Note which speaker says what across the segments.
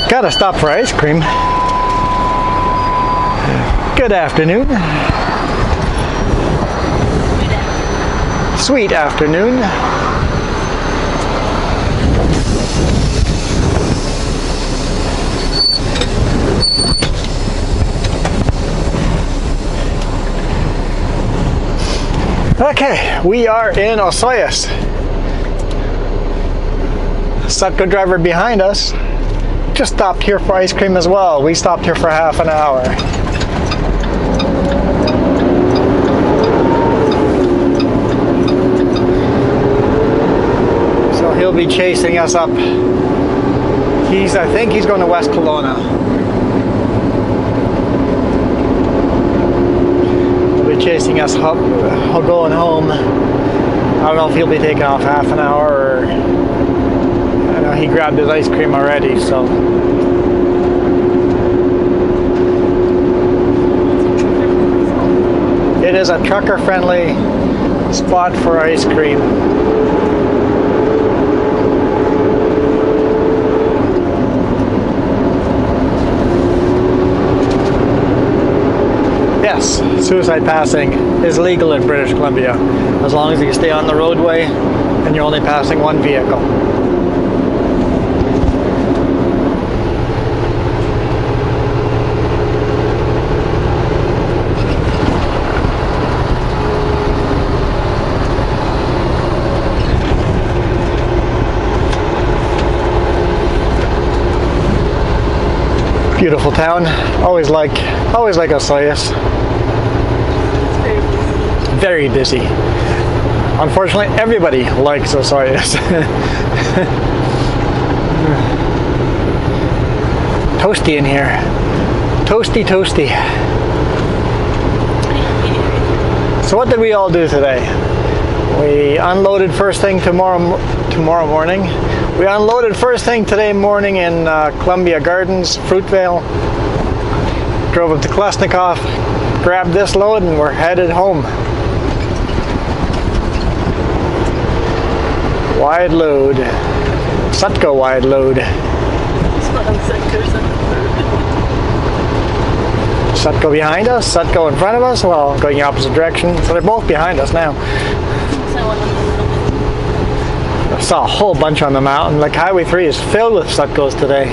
Speaker 1: Gotta stop for ice cream. Good afternoon. Sweet afternoon. Okay, we are in Osoyoos. Sutco driver behind us just stopped here for ice cream as well. We stopped here for half an hour. So he'll be chasing us up. I think he's going to West Kelowna. He'll be chasing us up, going home. I don't know if he'll be taking off half an hour or... I know he grabbed his ice cream already, so... It is a trucker-friendly spot for ice cream. Yes, suicide passing is legal in British Columbia, as long as you stay on the roadway and you're only passing one vehicle. Beautiful town. Always like Osoyoos. Very busy. Unfortunately, everybody likes Osoyoos. Toasty in here. Toasty, toasty. So what did we all do today? We unloaded first thing tomorrow morning. We unloaded first thing today morning in Columbia Gardens, Fruitvale. Drove up to Klesnikoff, grabbed this load, and we're headed home. Wide load. Sutco wide load. Sutco behind us, Sutco in front of us, well, going the opposite direction. So they're both behind us now. I saw a whole bunch on the mountain. Like Highway 3 is filled with Sutcos today.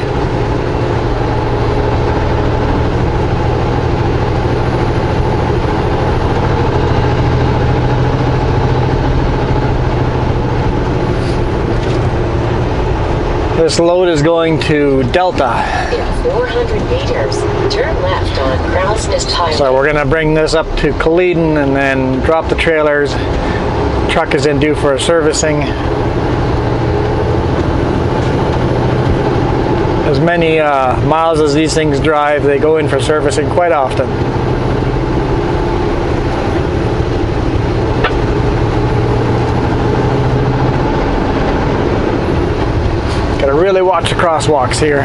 Speaker 1: This load is going to Delta.
Speaker 2: In 400 meters, turn left on Crow's Nest Highway.
Speaker 1: So we're going to bring this up to Culloden and then drop the trailers. Truck is in due for a servicing. As many miles as these things drive, they go in for servicing quite often. Gotta really watch the crosswalks here.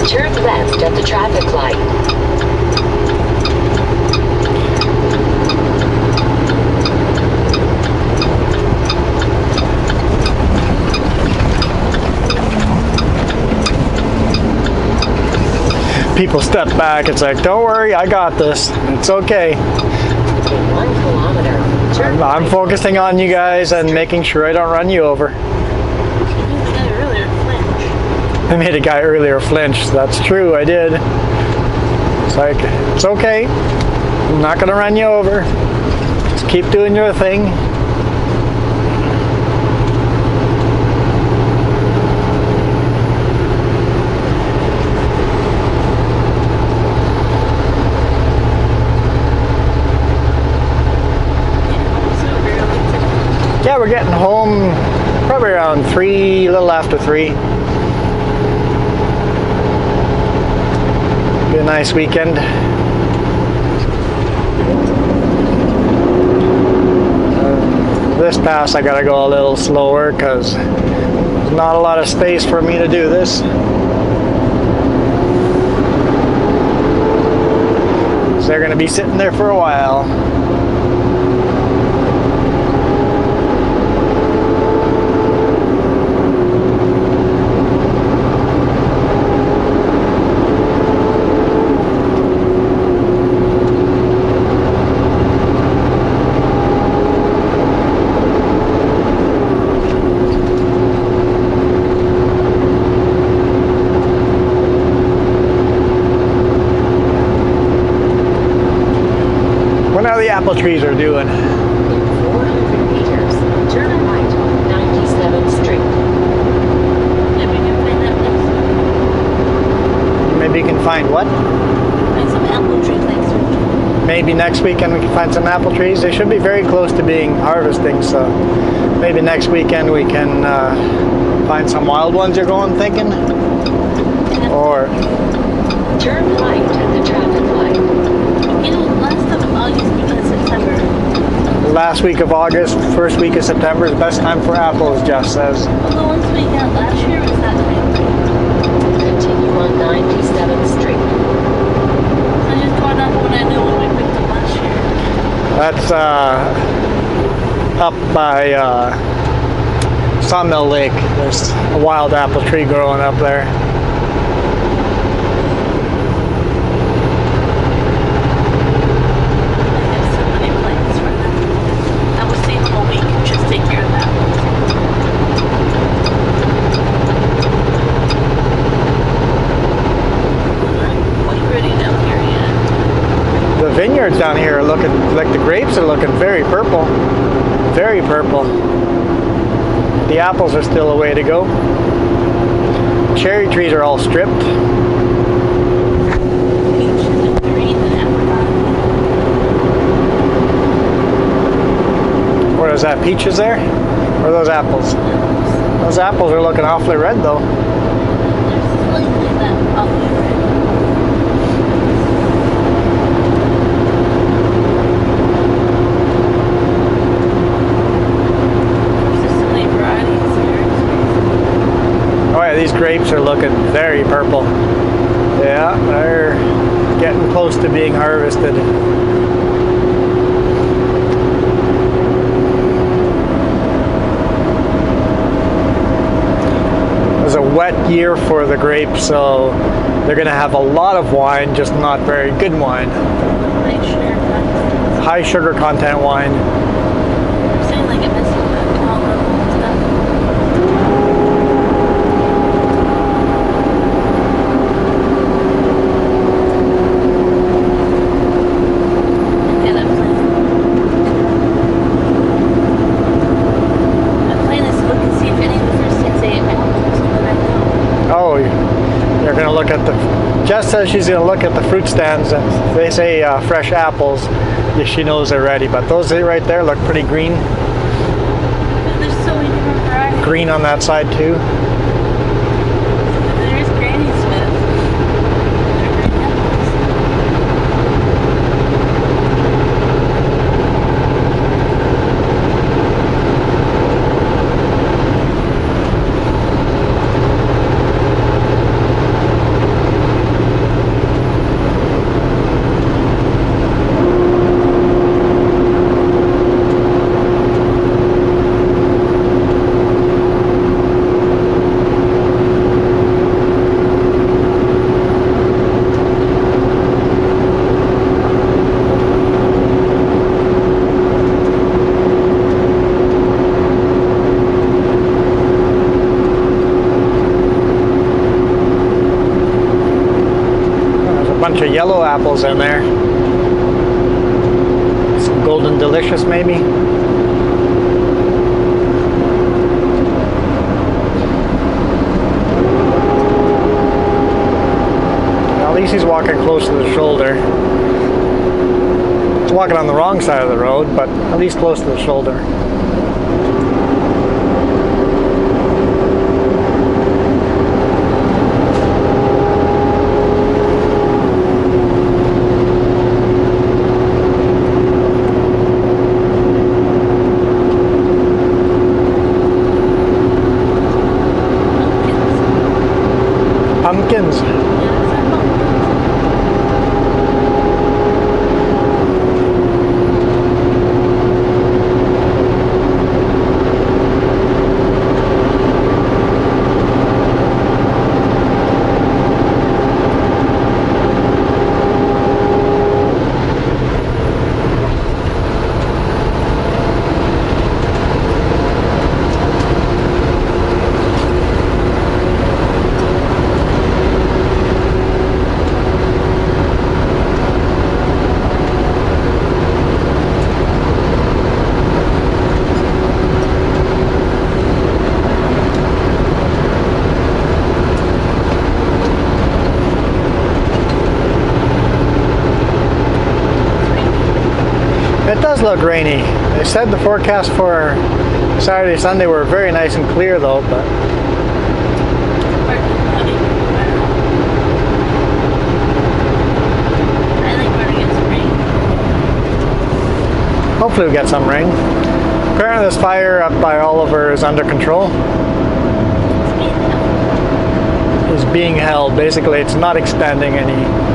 Speaker 2: Turn left at the traffic light.
Speaker 1: People step back, it's like, don't worry, I got this. It's okay.
Speaker 2: In 1 kilometer, turn
Speaker 1: I'm
Speaker 2: right.
Speaker 1: focusing on you guys and making sure I don't run you over. I made a guy earlier flinch. That's true, I did. It's like, it's okay. I'm not gonna run you over. Just keep doing your thing. Yeah, we're getting home probably around 3, a little after 3. Be a nice weekend. This pass I gotta go a little slower because there's not a lot of space for me to do this. they're going to be sitting there for a while. How the apple trees are doing.
Speaker 2: In 400 meters, turn right on 97th Street.
Speaker 3: Maybe we can find that next week.
Speaker 1: Maybe you can find what?
Speaker 3: Find some apple trees next week.
Speaker 1: Maybe next weekend we can find some apple trees. They should be very close to being harvesting, so maybe next weekend we can find some wild ones you're going thinking? Or
Speaker 2: Turn right at the traffic light.
Speaker 3: You know, last of August, beginning of September.
Speaker 1: last week of August, first week of September is the best time for apples, Jeff says.
Speaker 3: Well, the ones we got last year was that time.
Speaker 2: Continue on 97th Street.
Speaker 3: So just going off what I knew when we picked them last year.
Speaker 1: That's up by Sawmill Lake. There's a wild apple tree growing up there. Vineyards down here are looking like the grapes are looking very purple. Very purple. The apples are still a way to go. Cherry trees are all stripped. What is that? Peaches there? Or are those apples? Those apples are looking awfully red though.
Speaker 3: There's slightly that awfully red.
Speaker 1: These grapes are looking very purple. Yeah, they're getting close to being harvested. It was a wet year for the grapes, so they're going to have a lot of wine, just not very good wine. High sugar content wine.
Speaker 3: I'm saying like it misses that tall level and stuff.
Speaker 1: Jess says she's going to look at the fruit stands, and they say fresh apples. She knows they're ready, but those right there look pretty green.
Speaker 3: There's so many different varieties.
Speaker 1: Green on that side too.
Speaker 3: There's Granny Smith. They're green apples. Bunch of yellow apples in there. Some golden delicious maybe. At least he's walking close to the shoulder. He's walking on the wrong side of the road, but at least close to the shoulder. Pumpkins.
Speaker 1: It does look rainy. They said the forecast for Saturday, Sunday were very nice and clear though, but
Speaker 3: I like when it gets rain.
Speaker 1: hopefully we'll get some rain. Apparently this fire up by Oliver is under control. Is being held. Basically it's not expanding any.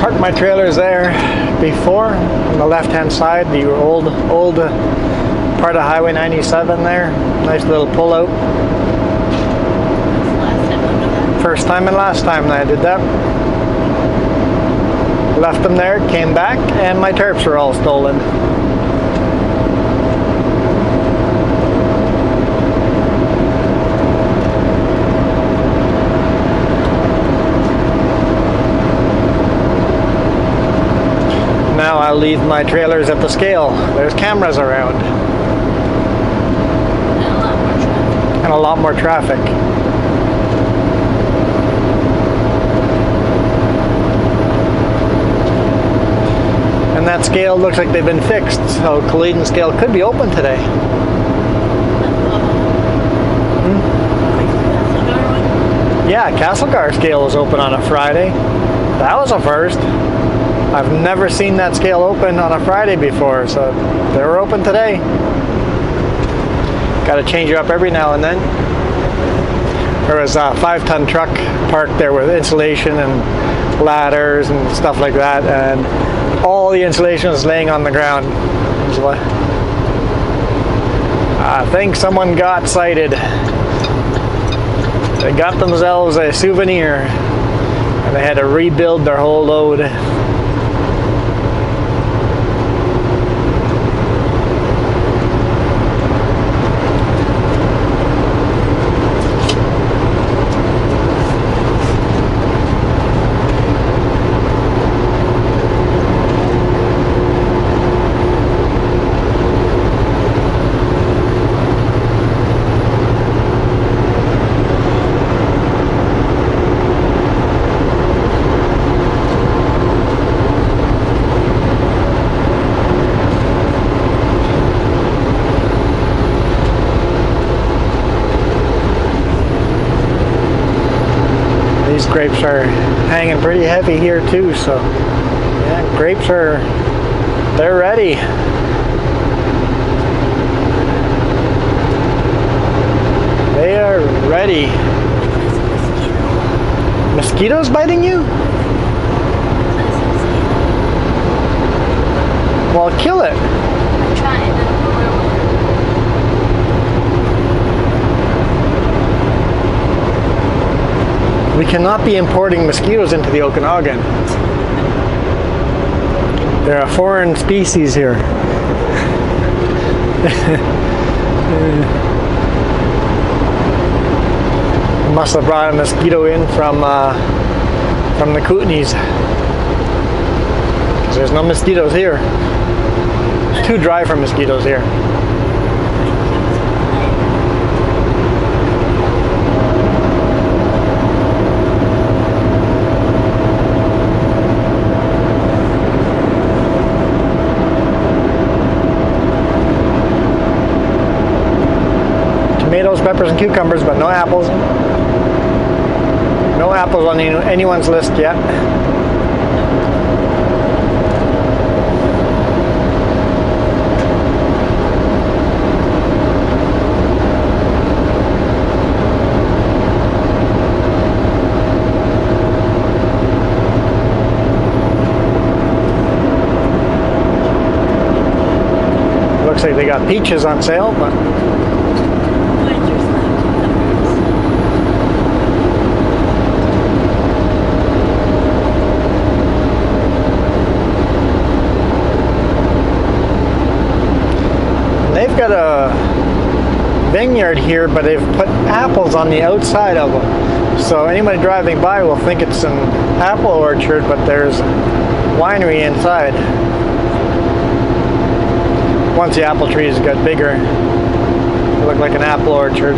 Speaker 1: Parked my trailers there before on the left hand side, the old part of Highway 97 there. Nice little pull out. First time and last time that I did that. Left them there, came back, and my tarps were all stolen. Now I'll leave my trailers at the scale. There's cameras around. And a lot more traffic. And that scale looks like they've been fixed, so Culloden scale could be open today. Yeah, Castlegar scale was open on a Friday. That was a first. I've never seen that scale open on a Friday before, so they were open today. Got to change it up every now and then. There was a 5-ton truck parked there with insulation and ladders and stuff like that, and all the insulation was laying on the ground. I think someone got cited. They got themselves a souvenir, and they had to rebuild their whole load. These grapes are hanging pretty heavy here too, so yeah, grapes they're ready. They are ready. Mosquitoes biting you? Well, kill it.
Speaker 3: I'm trying to.
Speaker 1: We cannot be importing mosquitoes into the Okanagan. They're a foreign species here. Must have brought a mosquito in from the Kootenays. 'Cause there's no mosquitoes here. It's too dry for mosquitoes here. Tomatoes, peppers, and cucumbers, but no apples. No apples on anyone's list yet. Looks like they got peaches on sale, but they've got a vineyard here, but they've put apples on the outside of them. So anybody driving by will think it's an apple orchard, but there's winery inside. once the apple trees got bigger, it looked like an apple orchard.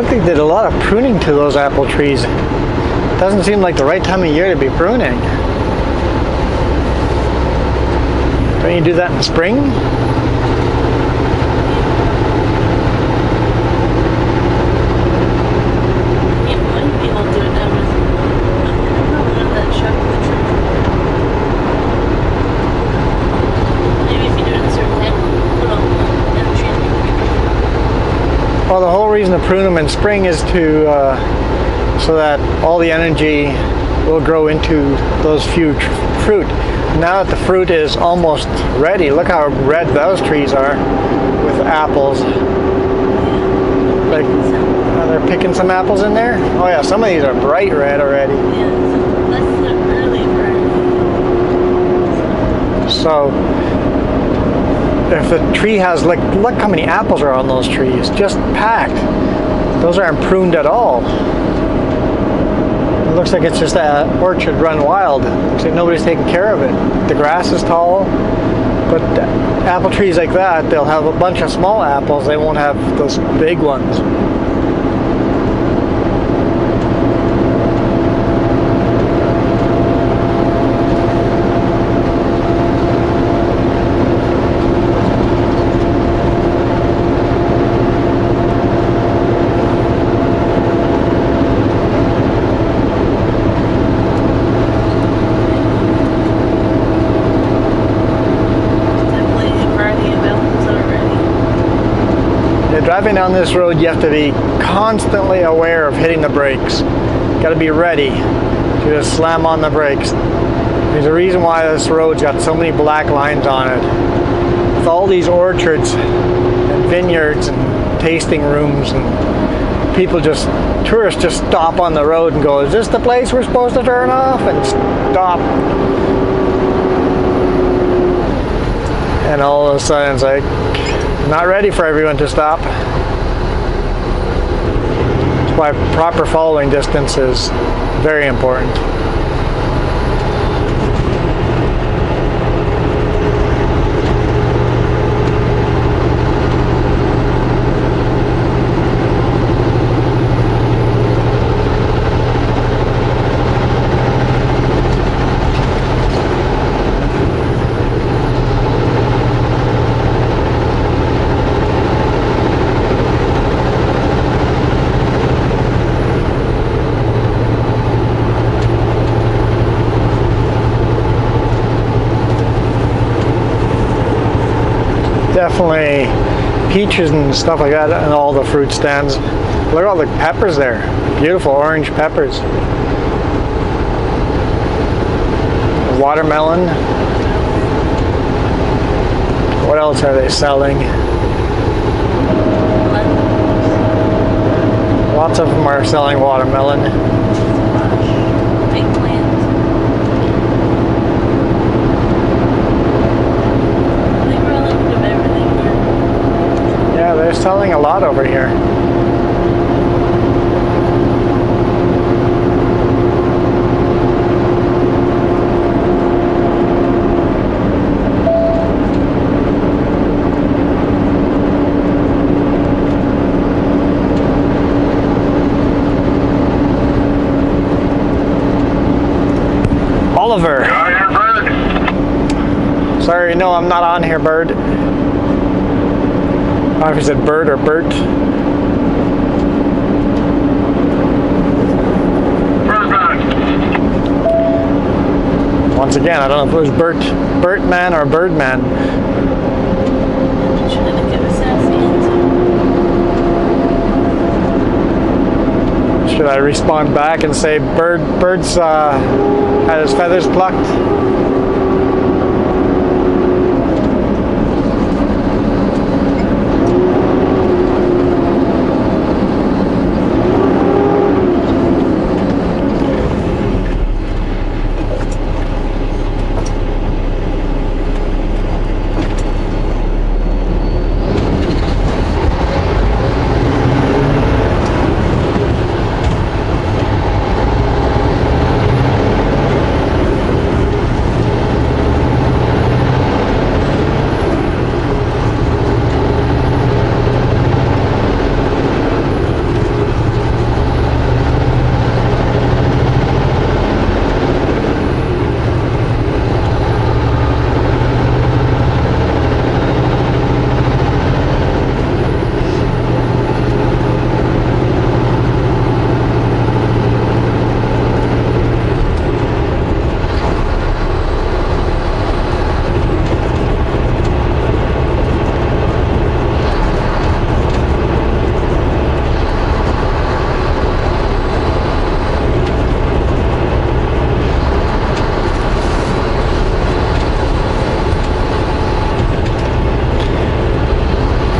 Speaker 1: They did a lot of pruning to those apple trees. Doesn't seem like the right time of year to be pruning. Don't you do that in the spring?
Speaker 3: Yeah, when people do it now, that shock the tree. Maybe if you do it in a certain time, put on the tree.
Speaker 1: Well, the whole reason to prune them in spring is to so that all the energy will grow into those few fruit. Now that the fruit is almost ready, look how red those trees are with apples. Like, they're picking some apples in there? Oh yeah, some of these are bright red already.
Speaker 3: Yeah, that's the early variety.
Speaker 1: So if the tree has, like, look how many apples are on those trees, just packed. Those aren't pruned at all. It looks like it's just an orchard run wild. Looks like nobody's taking care of it. The grass is tall, but apple trees like that, they'll have a bunch of small apples. They won't have those big ones. Driving down this road, you have to be constantly aware of hitting the brakes. Got to be ready to just slam on the brakes. There's a reason why this road's got so many black lines on it. With all these orchards and vineyards and tasting rooms, and tourists just stop on the road and go, "Is this the place we're supposed to turn off?" and stop. And all of a sudden it's like, not ready for everyone to stop. That's why proper following distance is very important. Definitely peaches and stuff like that and all the fruit stands. Look at all the peppers there. Beautiful orange peppers. Watermelon. What else are they selling? Lots of them are selling watermelon.
Speaker 3: Big plants. They grow a little bit of everything here.
Speaker 1: Yeah, they're selling a lot over here. Oliver. you know I'm not on here, Bird. I don't know if he said Bird or Bert. Once again, I don't know if it was Bertman or Birdman.
Speaker 3: Should have given us that answer.
Speaker 1: Should I respond back and say Bird's had his feathers plucked?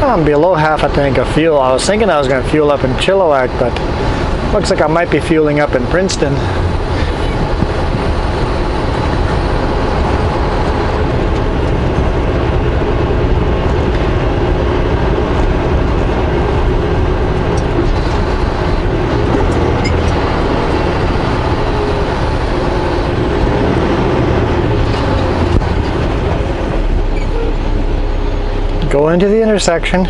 Speaker 1: I'm below half a tank of fuel. I was thinking I was going to fuel up in Chilliwack, but looks like I might be fueling up in Princeton. Go into the intersection.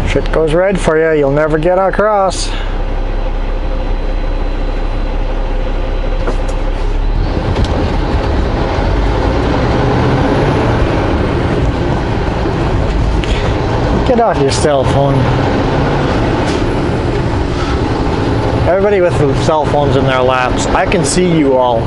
Speaker 1: If it goes red for you, you'll never get across. Get off your cell phone. Everybody with the cell phones in their laps. I can see you all.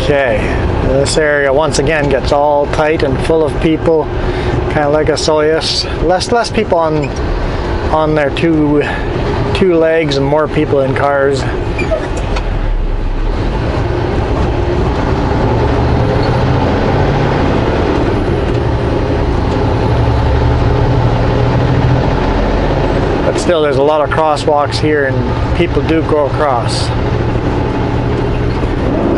Speaker 1: Okay, this area once again gets all tight and full of people, kind of like a Soyuz. Less people on their two legs and more people in cars. But still, there's a lot of crosswalks here, and people do go across.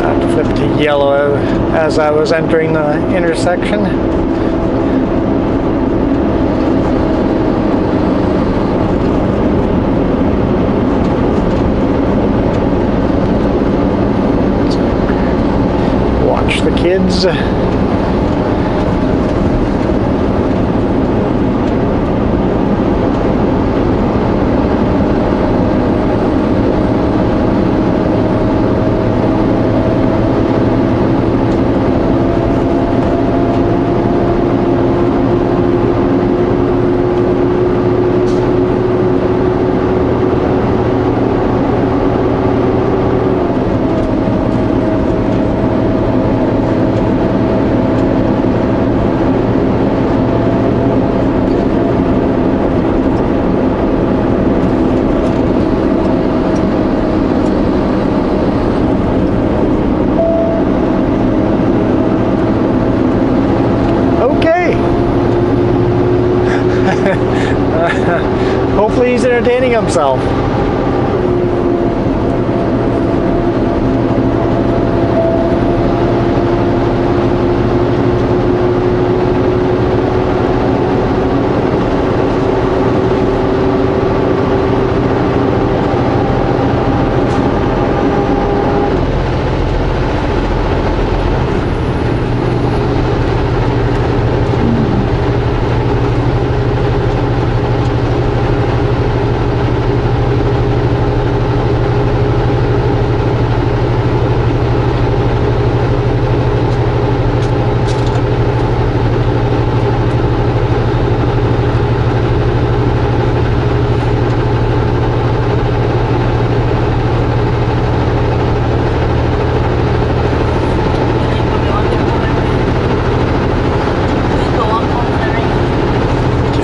Speaker 1: I flipped to yellow as I was entering the intersection. Watch the kids. Hopefully he's entertaining himself.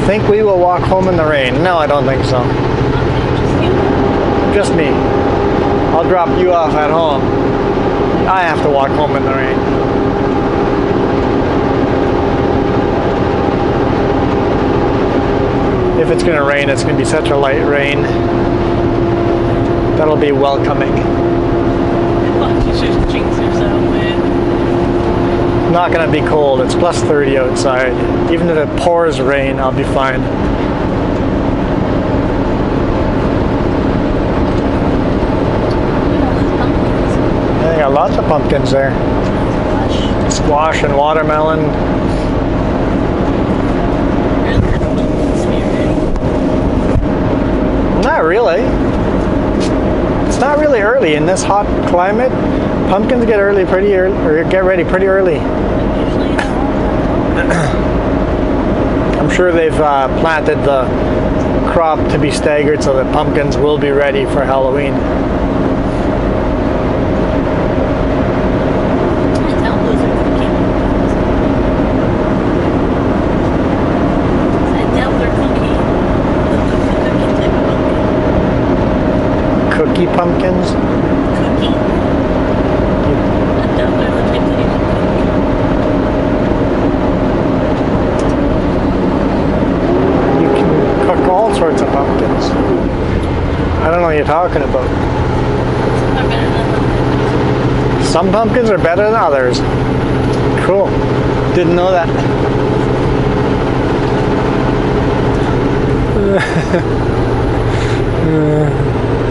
Speaker 1: Think we will walk home in the rain? No, I don't think so.
Speaker 3: Okay, just you.
Speaker 1: Just me. I'll drop you off at home. I have to walk home in the rain. If it's gonna rain, it's gonna be such a light rain. That'll be welcoming.
Speaker 3: Well, you should jinx yourself, man.
Speaker 1: Not gonna be cold. It's plus 30 outside. Even if it pours rain, I'll be fine. Yeah, they got lots of pumpkins there. Squash and watermelon. Not really. It's not really early in this hot climate. Pumpkins get early pretty early, or get ready pretty early. I'm sure they've planted the crop to be staggered so that pumpkins will be ready for Halloween. Cookie pumpkins?
Speaker 3: Cookie.
Speaker 1: You can cook all sorts of pumpkins. I don't know what you're talking about. Some pumpkins are better than others. Cool. Didn't know that.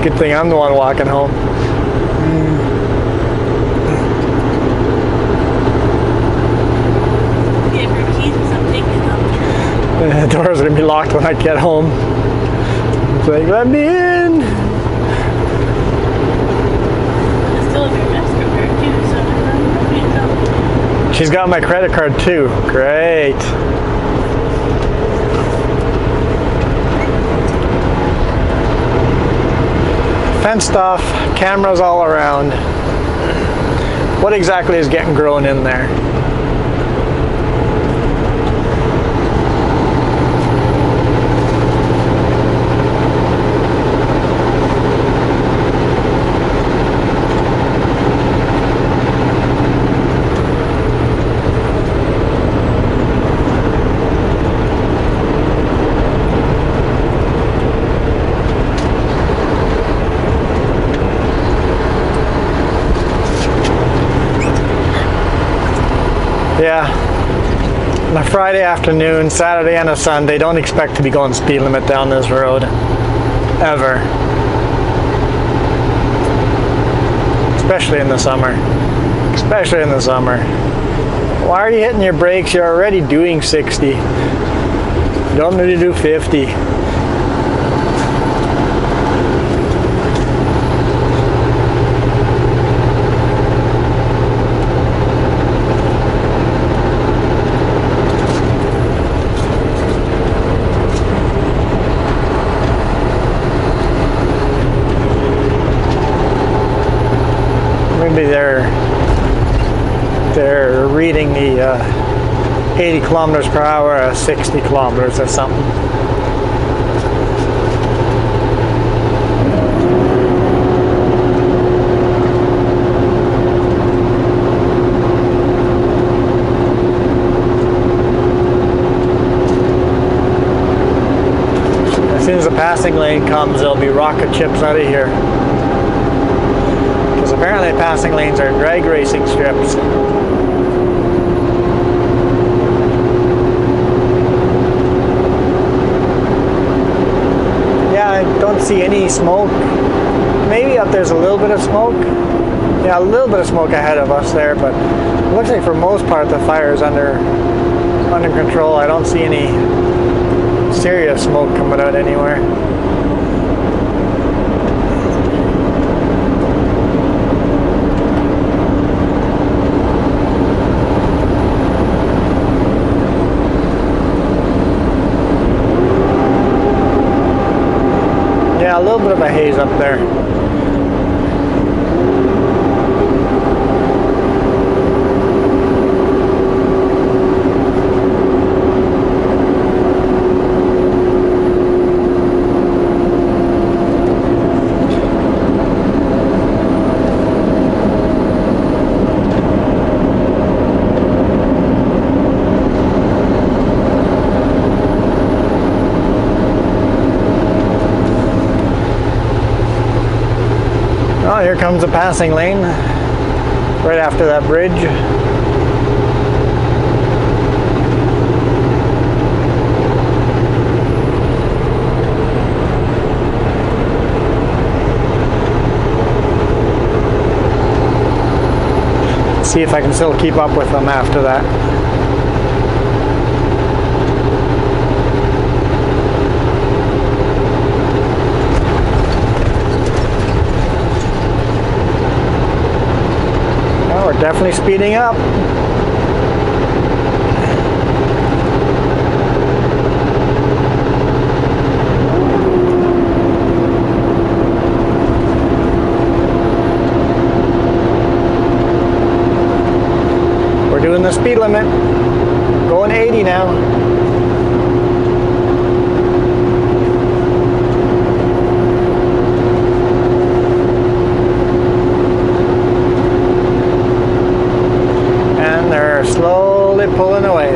Speaker 1: Good thing I'm the one walking home.
Speaker 3: Give your keys or something.
Speaker 1: The doors are gonna be locked when I get home. It's like, let me in.
Speaker 3: Still have your MasterCard too, so
Speaker 1: She's got my credit card too. Great. Fenced off, cameras all around. What exactly is getting grown in there? Yeah, on a Friday afternoon, Saturday and a Sunday, don't expect to be going speed limit down this road, ever. Especially in the summer. Especially in the summer. Why are you hitting your brakes? You're already doing 60. You don't need to do 50. Maybe they're reading the 80 kilometers per hour at 60 kilometers or something. As soon as the passing lane comes, there'll be rocket chips out of here. Apparently passing lanes are drag racing strips. Yeah, I don't see any smoke. Maybe up there's a little bit of smoke. Yeah, a little bit of smoke ahead of us there, but it looks like for most part the fire is under control. I don't see any serious smoke coming out anywhere. Yeah, a little bit of a haze up there. here comes a passing lane right after that bridge. See if I can still keep up with them after that. Oh, we're definitely speeding up. We're doing the speed limit. Going 80 now. And they're slowly pulling away.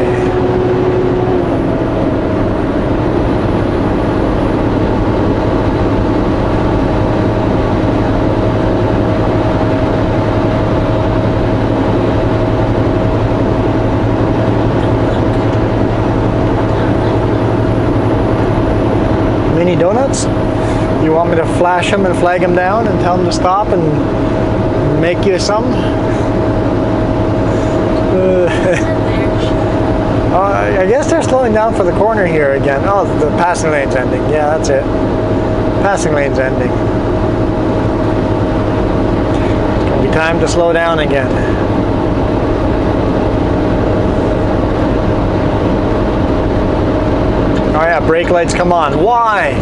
Speaker 1: Mini donuts? You want me to flash them and flag them down and tell them to stop and make you some? I guess they're slowing down for the corner here again. Oh, the passing lane's ending. Yeah, that's it. Passing lane's ending. It's gonna be time to slow down again. Oh yeah, brake lights come on. Why?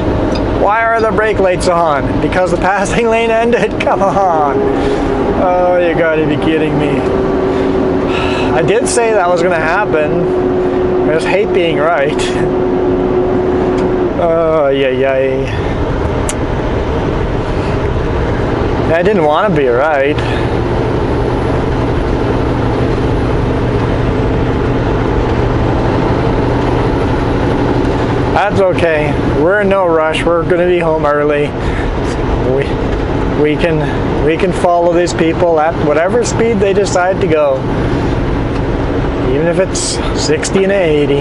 Speaker 1: Why are the brake lights on? Because the passing lane ended? Come on. Oh, you gotta be kidding me. I did say that was gonna happen. I just hate being right. Oh, yeah. I didn't want to be right. That's okay. We're in no rush. We're going to be home early. We can follow these people at whatever speed they decide to go. Even if it's 60 and 80.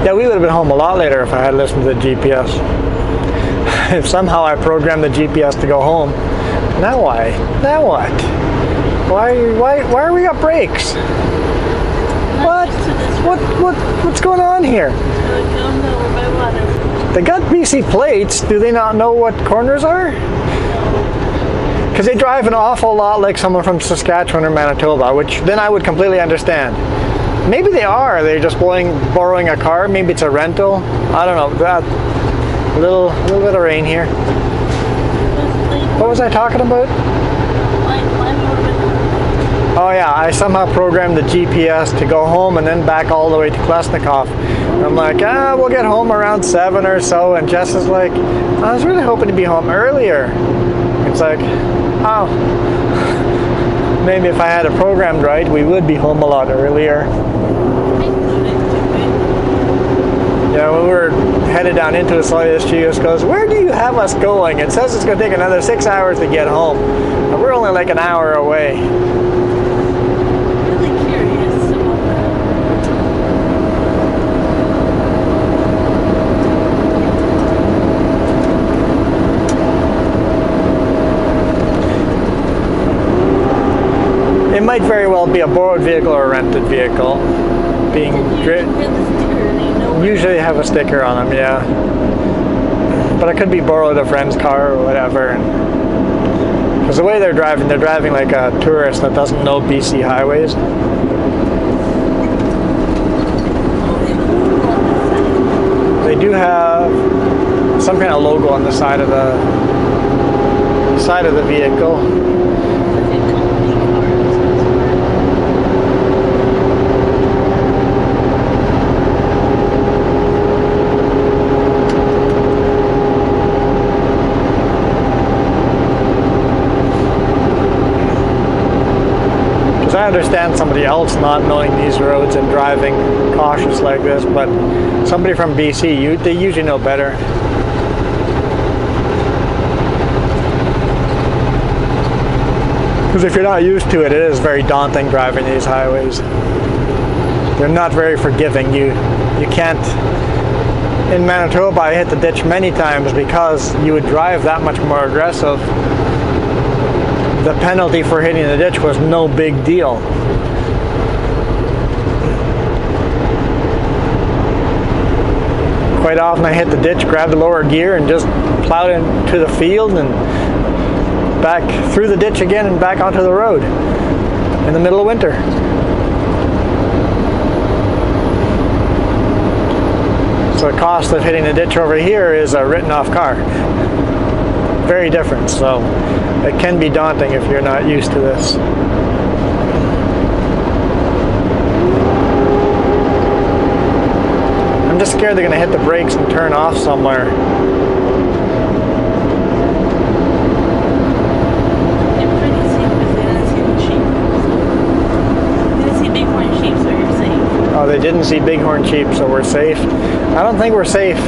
Speaker 1: Yeah, we would have been home a lot later if I had listened to the GPS. If somehow I programmed the GPS to go home. Now why? Now what? Why are we got brakes? What's going on here? They got BC plates. Do they not know what corners are? Because they drive an awful lot like someone from Saskatchewan or Manitoba, which then I would completely understand. Maybe they are. They're just borrowing a car. Maybe it's a rental. I don't know. That little bit of rain here. What was I talking about? Oh yeah, I somehow programmed the GPS to go home and then back all the way to Klesnikov. And I'm like, we'll get home around 7 or so. And Jess is like, I was really hoping to be home earlier. It's like, oh, maybe if I had it programmed right, we would be home a lot earlier. Yeah, when we were headed down into the Sony she just goes, where do you have us going? It says it's going to take another 6 hours to get home. And we're only like an hour away.
Speaker 3: Really curious about
Speaker 1: It might very well be a borrowed vehicle or a rented vehicle. Being usually have a sticker on them, yeah. But it could be borrowed a friend's car or whatever. Because the way they're driving like a tourist that doesn't know BC highways. They do have some kind of logo on the side of the vehicle. understand somebody else not knowing these roads and driving cautious like this, but somebody from BC, they usually know better. Because if you're not used to it, it is very daunting driving these highways. They're not very forgiving. You can't. In Manitoba, I hit the ditch many times because you would drive that much more aggressive. The penalty for hitting the ditch was no big deal. Quite often I hit the ditch, grabbed the lower gear and just plowed into the field and back through the ditch again and back onto the road in the middle of winter. So the cost of hitting the ditch over here is a written off car. Very different, so it can be daunting if you're not used to this. I'm just scared they're going to hit the brakes and turn off somewhere.
Speaker 3: They're pretty safe because they didn't see the sheep. They didn't see bighorn sheep, so you're safe.
Speaker 1: Oh, they didn't see bighorn sheep, so we're safe. I don't think we're safe.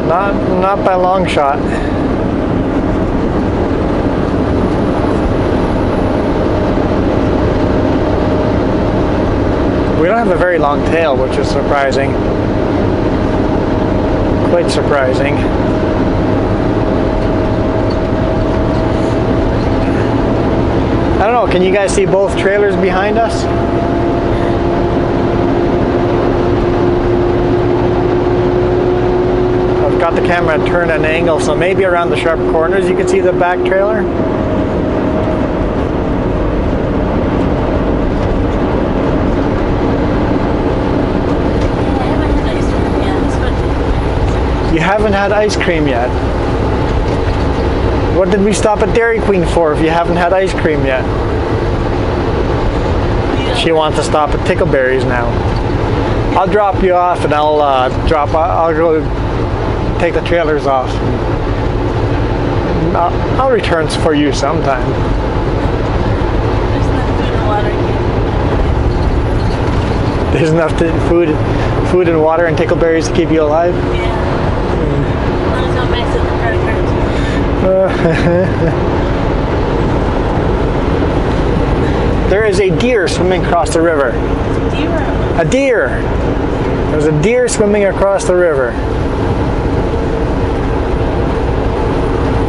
Speaker 1: Not by a long shot. We don't have a very long tail, which is surprising. Quite surprising. I don't know, can you guys see both trailers behind us? I've got the camera turned at an angle, so maybe around the sharp corners you can see the back trailer. You haven't had ice cream yet. What did we stop at Dairy Queen for if you haven't had ice cream yet? She wants to stop at Tickleberries now. I'll drop you off and I'll go take the trailers off. I'll return for you sometime.
Speaker 3: There's enough food and water.
Speaker 1: There's enough food and water and Tickleberries to keep you alive?
Speaker 3: Yeah.
Speaker 1: There is a deer swimming across the river. A deer. There's a deer swimming across the river.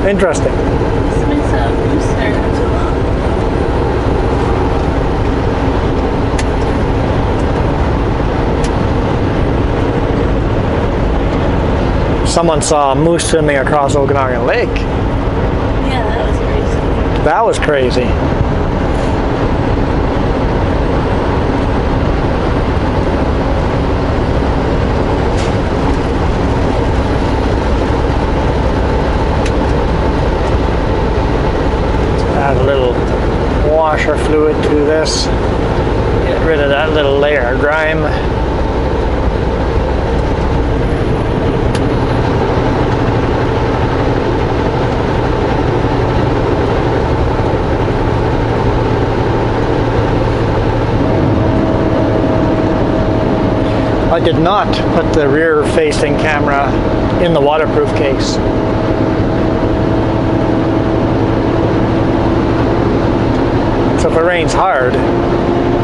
Speaker 1: Interesting.
Speaker 3: This makes a booster too long.
Speaker 1: Someone saw a moose swimming across Okanagan Lake.
Speaker 3: Yeah, that was crazy.
Speaker 1: That was crazy. Add a little washer fluid to this. Get rid of that little layer of grime. I did not put the rear-facing camera in the waterproof case. So if it rains hard,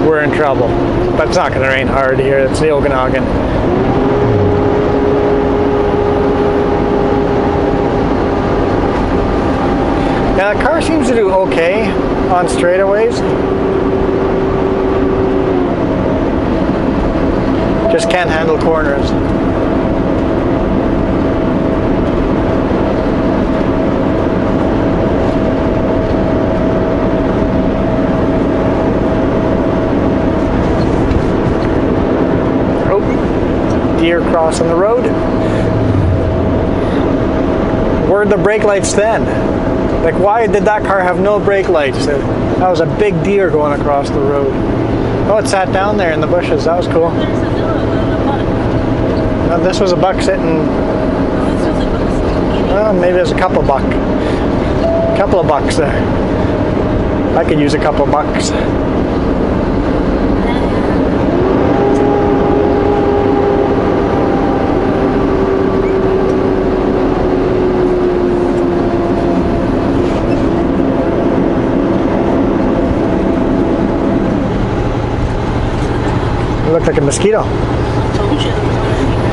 Speaker 1: we're in trouble. But it's not going to rain hard here. It's the Okanagan. Now the car seems to do okay on straightaways. Just can't handle corners. Oh, deer crossing the road. Where'd the brake lights then? Like, why did that car have no brake lights? That was a big deer going across the road. Oh, it sat down there in the bushes. That was cool. Now, this was a buck sitting. Well, maybe there's a couple of bucks there. I could use a couple of bucks. It looked like a mosquito.
Speaker 3: Told you there was one in here.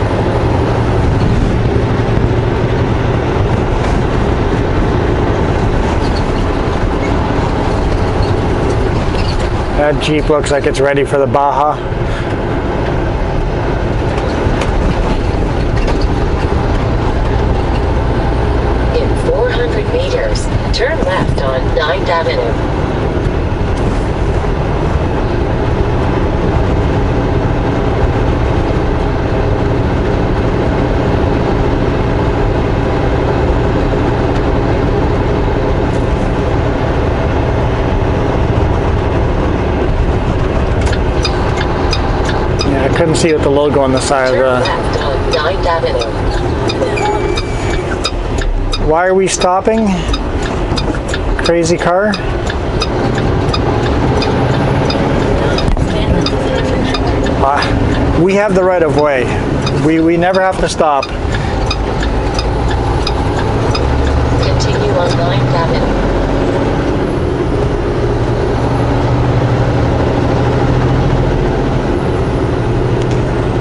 Speaker 1: That Jeep looks like it's ready for the Baja.
Speaker 2: In 400 meters, turn left on 9th Avenue.
Speaker 1: Yeah, I couldn't see with the logo on the side of
Speaker 2: Turn
Speaker 1: the...
Speaker 2: left on 9th Avenue.
Speaker 1: Why are we stopping? Crazy car. We have the right of way. We never have to stop.
Speaker 2: Continue on 9th Avenue.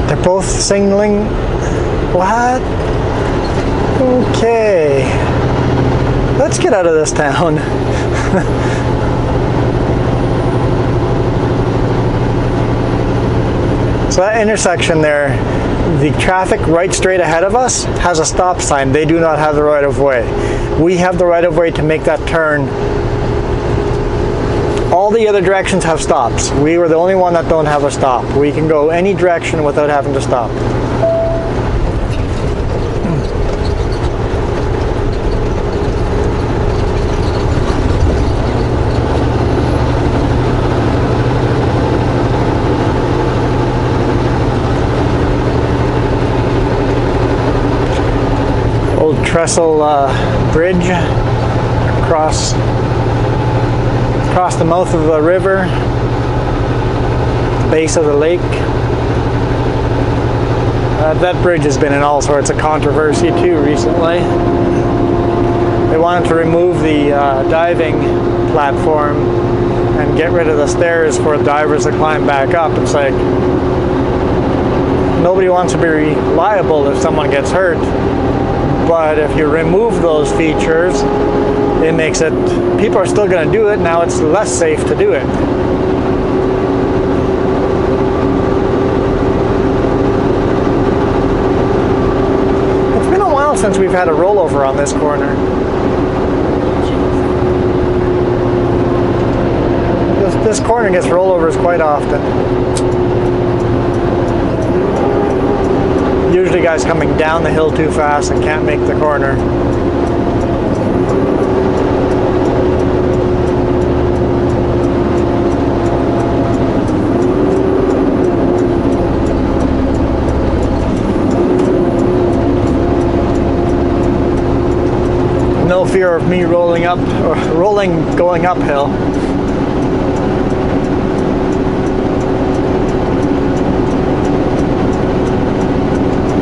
Speaker 1: They're both signaling. What? Okay. Let's get out of this town. So that intersection there, the traffic right straight ahead of us has a stop sign. They do not have the right of way. We have the right of way to make that turn. All the other directions have stops. We were the only one that don't have a stop. We can go any direction without having to stop. Old trestle bridge across the mouth of the river, base of the lake. That bridge has been in all sorts of controversy too recently. They wanted to remove the diving platform and get rid of the stairs for divers to climb back up. It's like nobody wants to be liable if someone gets hurt. But if you remove those features, it makes it, people are still going to do it. Now it's less safe to do it. It's been a while since we've had a rollover on this corner. This corner gets rollovers quite often. Usually guys coming down the hill too fast and can't make the corner. No fear of me rolling up or going uphill.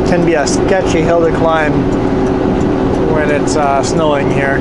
Speaker 1: Can be a sketchy hill to climb when it's snowing here.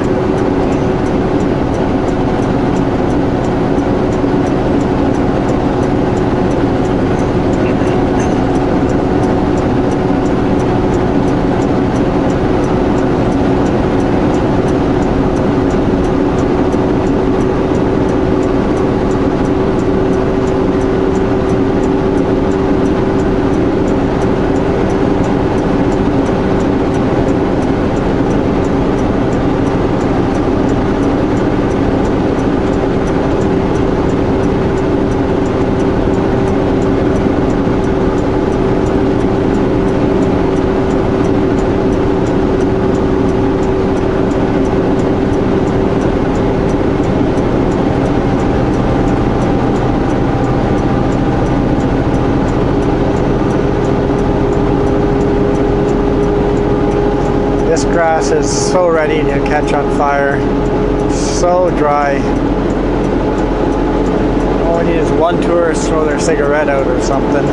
Speaker 1: This grass is so ready to catch on fire, so dry. All we need is one tourist throw their cigarette out or something.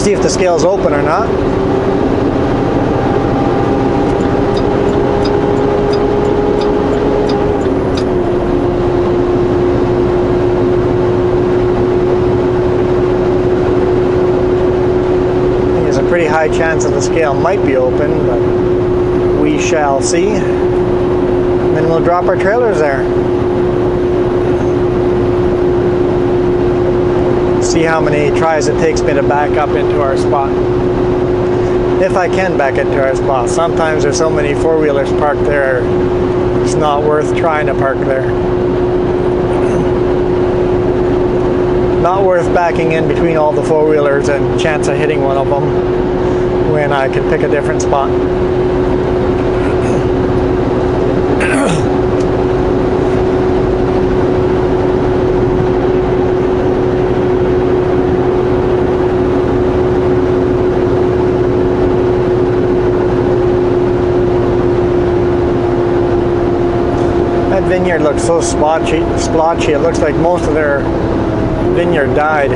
Speaker 1: We'll see if the scale's open or not. There's a pretty high chance that the scale might be open, but we shall see. And then we'll drop our trailers there. See how many tries it takes me to back up into our spot. If I can back into our spot. Sometimes there's so many four-wheelers parked there, it's not worth trying to park there. Not worth backing in between all the four-wheelers and chance of hitting one of them when I could pick a different spot. Vineyard looks so splotchy. It looks like most of their vineyard died.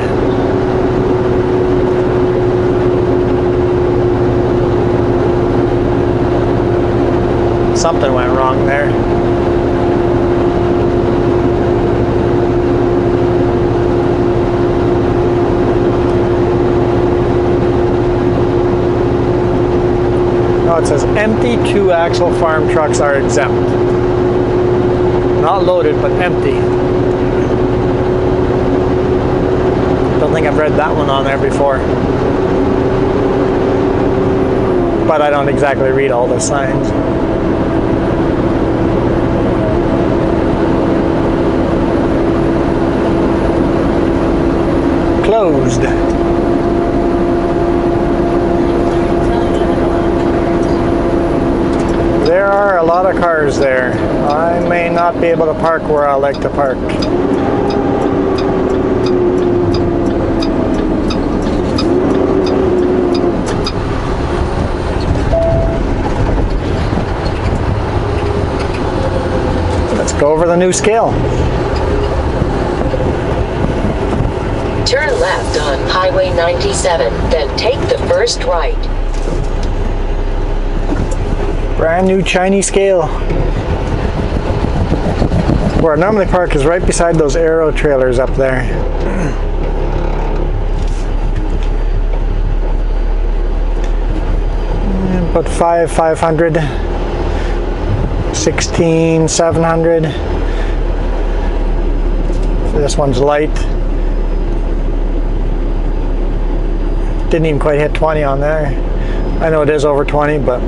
Speaker 1: Something went wrong there. Oh, it says empty 2-axle farm trucks are exempt. Not loaded, but empty. Don't think I've read that one on there before. But I don't exactly read all the signs. Closed. There are a lot of cars there. I may not be able to park where I like to park. Let's go over the new scale.
Speaker 2: Turn left on Highway 97, then take the first right.
Speaker 1: Brand new Chinese scale. Where I normally park is right beside those aero trailers up there. About 500, 16, 700. This one's light. Didn't even quite hit 20 on there. I know it is over 20, but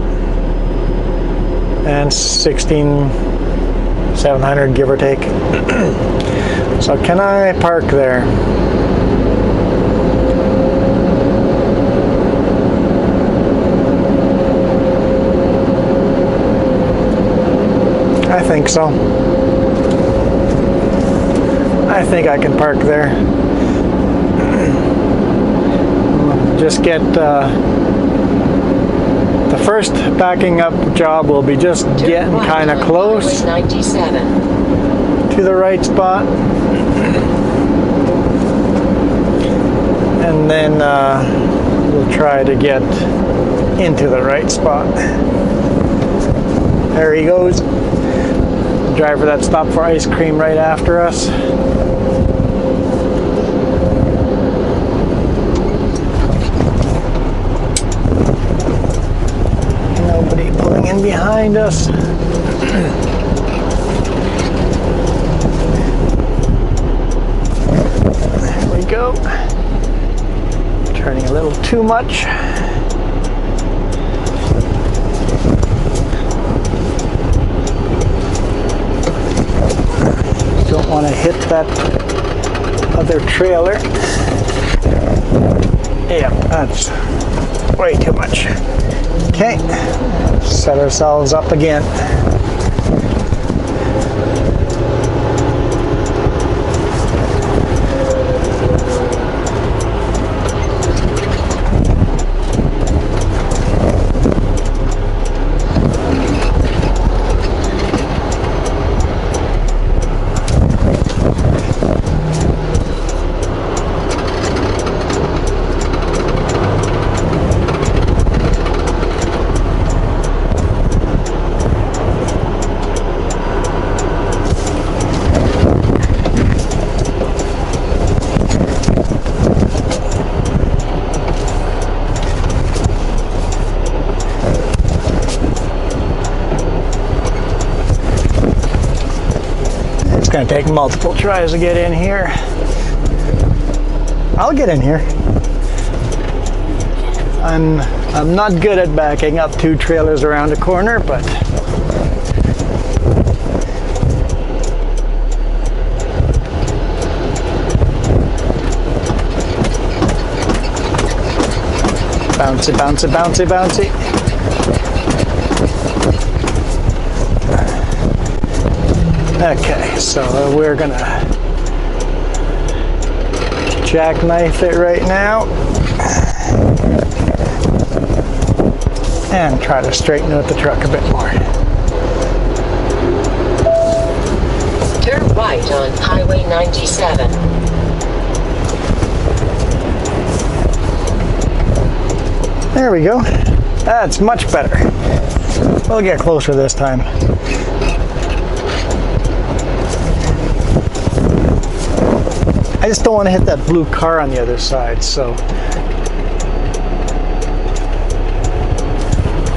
Speaker 1: and 16,700 give or take. So can I park there? I think so. I think I can park there. Just get the first backing up job will be just getting kind of close to the right spot, and then we'll try to get into the right spot. There he goes. The driver that stopped for ice cream right after us. Nobody pulling in behind us. There we go. Turning a little too much. Don't want to hit that other trailer. Yeah, that's way too much. Okay, set ourselves up again. gonna take multiple tries to get in here. I'll get in here. I'm not good at backing up 2 trailers around a corner, but bouncy, bouncy, bouncy, bouncy. Okay, so we're gonna jackknife it right now and try to straighten out the truck a bit more.
Speaker 2: Turn right on Highway 97.
Speaker 1: There we go. That's much better. We'll get closer this time. I just don't want to hit that blue car on the other side, so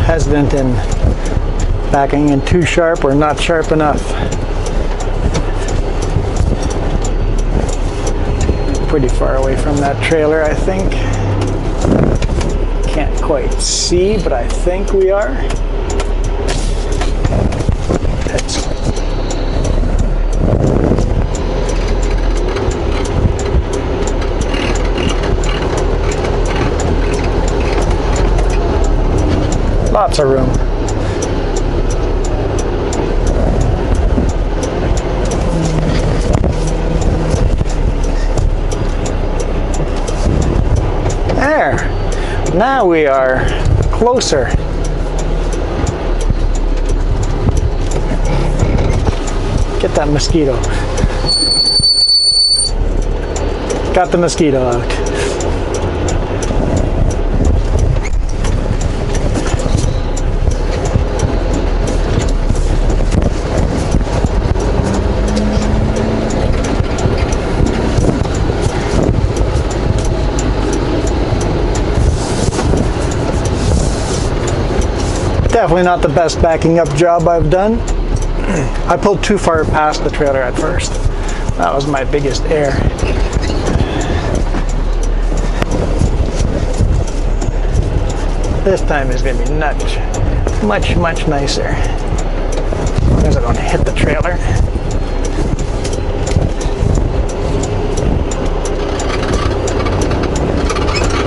Speaker 1: hesitant in backing in too sharp or not sharp enough. Pretty far away from that trailer, I think. Can't quite see, but I think we are. That's lots of room. There. Now we are closer. Get that mosquito. Got the mosquito out. Definitely not the best backing up job I've done. I pulled too far past the trailer at first. That was my biggest error. This time is going to be much nicer. As I don't hit the trailer.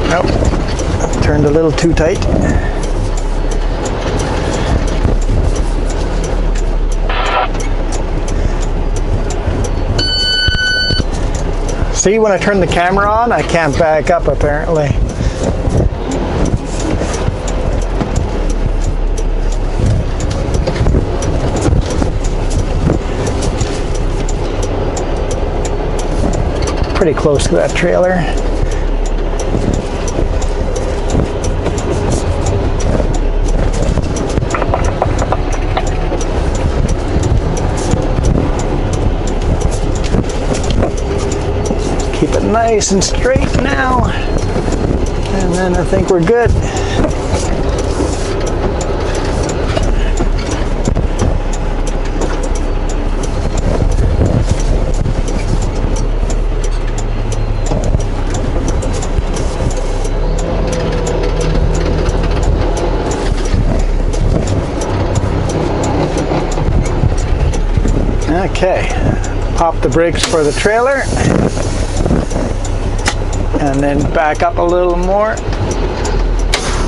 Speaker 1: Nope. Turned a little too tight. See, when I turn the camera on, I can't back up apparently. Pretty close to that trailer. Keep it nice and straight now, and then I think we're good. Okay, pop the brakes for the trailer. And then back up a little more,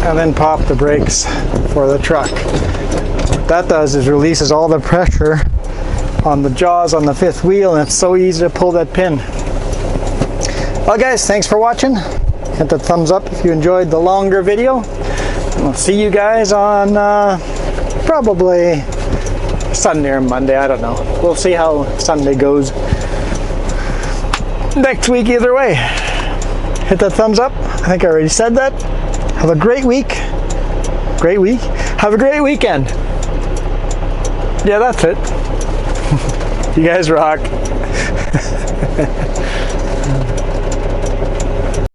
Speaker 1: and then pop the brakes for the truck. What that does is releases all the pressure on the jaws on the 5th wheel, and it's so easy to pull that pin. Well guys, thanks for watching. Hit the thumbs up if you enjoyed the longer video. We'll see you guys on probably Sunday or Monday, I don't know. We'll see how Sunday goes next week either way. Hit that thumbs up. I think I already said that. Have a great week. Great week. Have a great weekend. Yeah, that's it. You guys rock.